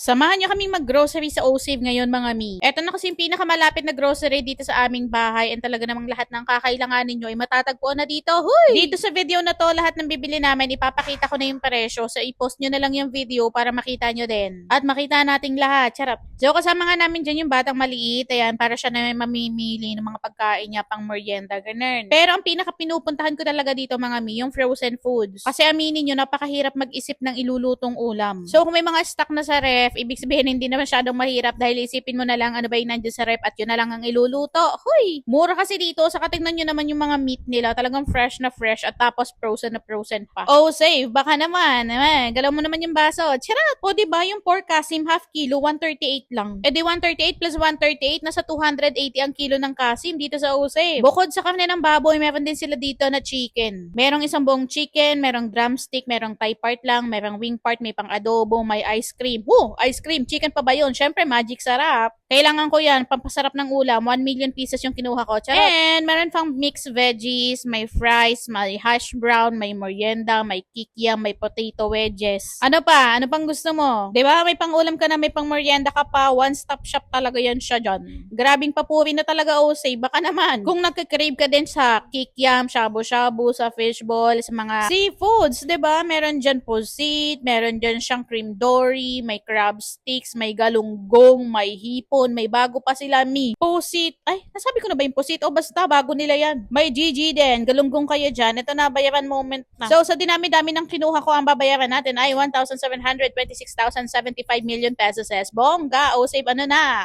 Samahan niyo kaming mag-grocery sa OSave ngayon mga mi. Eto na kasi yung pinakamalapit na grocery dito sa aming bahay and talaga namang lahat ng kakailanganin nyo ay matatagpuan na dito. Huy! Dito sa video na to, lahat ng bibili namin, ipapakita ko na yung presyo. So, i-post nyo na lang yung video para makita nyo din. At makita nating lahat. Charap. So, kasama nga namin dyan yung batang maliit. Ayan, para siya na mamimili ng mga pagkain niya pang merienda. Ganun. Pero ang pinaka-pinupuntahan ko talaga dito mga mi, yung frozen foods. Kasi aminin nyo, napakahirap mag-isip ng ilulutong ulam. So, kung may mga stock na sa ref, ibig sabihin hindi na masyadong mahirap dahil isipin mo na lang ano ba yung nandiyan sa ref at yun na lang ang iluluto. Huy! Mura kasi dito, saka tingnan nyo naman yung mga meat nila, talagang fresh na fresh at tapos frozen na frozen pa. Oh, save, baka naman. Galaw mo naman yung baso. Charot! O diba yung pork kasim half kilo, 138 lang. E di 138 plus 138, nasa 280 ang kilo ng kasim dito sa Osave. Bukod sa karne ng baboy, meron din sila dito na chicken. Merong isang buong chicken, merong drumstick, merong thigh part lang, merong wing part, may pang adobo, may ice cream. Ice cream, chicken pa ba yun? Syempre, magic sarap. Kailangan ko yan, pampasarap ng ulam. 1 million pieces yung kinuha ko. Charot. And meron pang mixed veggies, may fries, may hash brown, may merienda, may kikiam, may potato wedges. Ano pa? Ano pang gusto mo? Diba? May pang ulam ka na, may pang merienda ka pa. One-stop shop talaga yan siya dyan. Grabing papuri na talaga, Osave. Baka naman. Kung nagka-crave ka din sa kikiam, shabu-shabu, sa fishball, sa mga seafoods, diba? Meron dyan pusit, meron dyan siyang cream dory, may crab sticks, may galunggong, may hipon, may bago pa sila mi. Pusit. Ay, nasabi ko na ba yung pusit? O basta, bago nila yan. May GG din. Galunggong kayo dyan. Ito na, bayaran moment na. So, sa dinami-dami ng kinuha ko, ang babayaran natin ay 1,726,075 million pesos. Bongga, Osave, ano na?